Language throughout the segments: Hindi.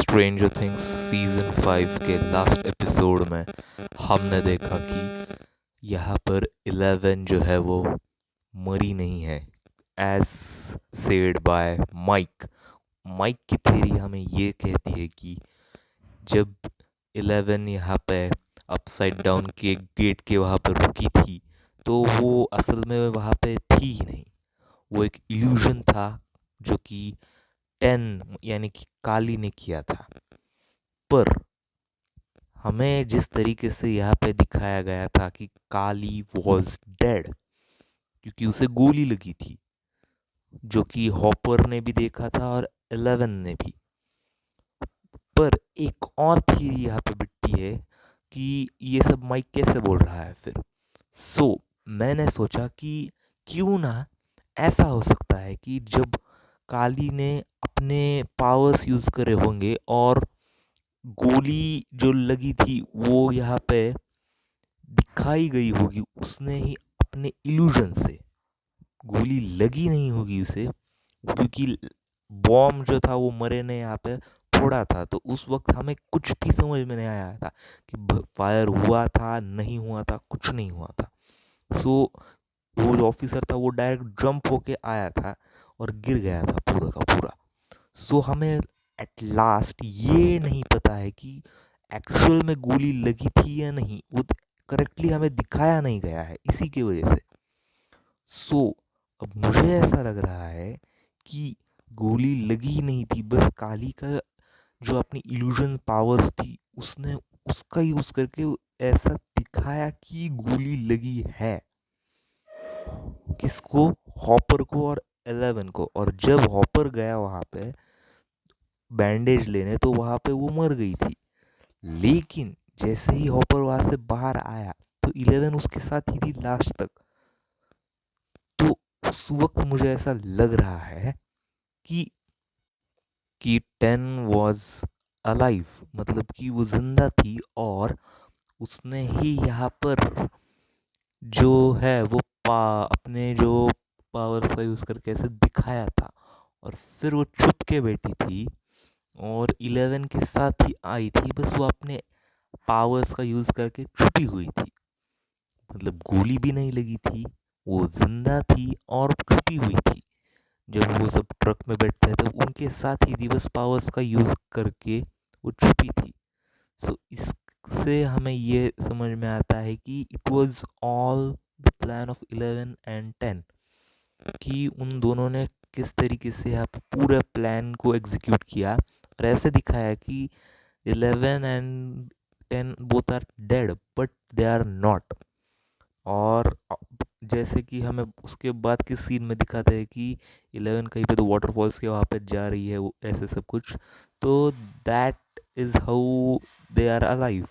स्ट्रेंजर थिंग्स सीजन 5 के लास्ट एपिसोड में हमने देखा कि यहाँ पर 11 जो है वो मरी नहीं है, as said by Mike. Mike की थ्योरी हमें ये कहती है कि जब 11 यहाँ पे अपसाइड डाउन के गेट के वहाँ पर रुकी थी तो वो असल में वहाँ पे थी ही नहीं। वो एक इल्यूजन था जो कि 10 यानी कि काली ने किया था। पर हमें जिस तरीके से यहाँ पे दिखाया गया था कि काली वॉज डेड, क्योंकि उसे गोली लगी थी, जो कि हॉपर ने भी देखा था और 11 ने भी। पर एक और थ्योरी यहाँ पे बिकती है कि ये सब माइक कैसे बोल रहा है फिर। मैंने सोचा कि क्यों ना ऐसा हो सकता है कि जब काली ने अपने पावर्स यूज करे होंगे और गोली जो लगी थी वो यहाँ पे दिखाई गई होगी, उसने ही अपने इल्यूजन से, गोली लगी नहीं होगी उसे, क्योंकि बॉम्ब जो था वो मरे ने यहाँ पे फोड़ा था। तो उस वक्त हमें कुछ भी समझ में नहीं आया था कि फायर हुआ था नहीं हुआ था, कुछ नहीं हुआ था। वो जो ऑफिसर था वो डायरेक्ट जंप होके आया था और गिर गया था पूरा का पूरा। हमें एट लास्ट ये नहीं पता है कि एक्चुअल में गोली लगी थी या नहीं, वो करेक्टली हमें दिखाया नहीं गया है इसी की वजह से। अब मुझे ऐसा लग रहा है कि गोली लगी ही नहीं थी, बस काली का जो अपनी इल्यूजन पावर्स थी उसने उसका यूज करके ऐसा दिखाया कि गोली लगी है। किसको? हॉपर को और 11 को। और जब हॉपर गया वहां पे बैंडेज लेने तो वहां पे वो मर गई थी। लेकिन जैसे ही हॉपर वहां से बाहर आया तो 11 उसके साथ ही थी लास्ट तक। तो उस वक्त मुझे ऐसा लग रहा है कि 10 वाज अलाइव, मतलब कि वो जिंदा थी और उसने ही यहाँ पर जो है वो अपने जो पावर्स का यूज करके ऐसे दिखाया था। और फिर वो छुप के बैठी थी और 11 के साथ ही आई थी, बस वो अपने पावर्स का यूज करके छुपी हुई थी। मतलब गोली भी नहीं लगी थी, वो जिंदा थी और छुपी हुई थी। जब वो सब ट्रक में बैठते हैं तो उनके साथ ही थी, बस पावर्स का यूज करके वो छुपी थी। इससे हमें ये समझ में आता है कि it was all the plan of 11 and 10, कि उन दोनों ने किस तरीके से यहाँ पे पूरे प्लान को एग्जीक्यूट किया और ऐसे दिखाया कि 11 and 10 both are dead but they are not. और जैसे कि हमें उसके बाद के सीन में दिखाते हैं कि 11 कहीं पे तो वाटरफॉल्स के वहाँ पे जा रही है, वो ऐसे सब कुछ। तो that is how they are alive.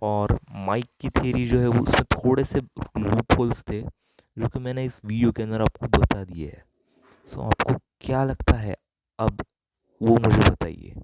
और माइक की थ्योरी जो है वो उसमें थोड़े से लूप होल्स थे जो कि मैंने इस वीडियो के अंदर आपको बता दिए हैं। आपको क्या लगता है अब, वो मुझे बताइए।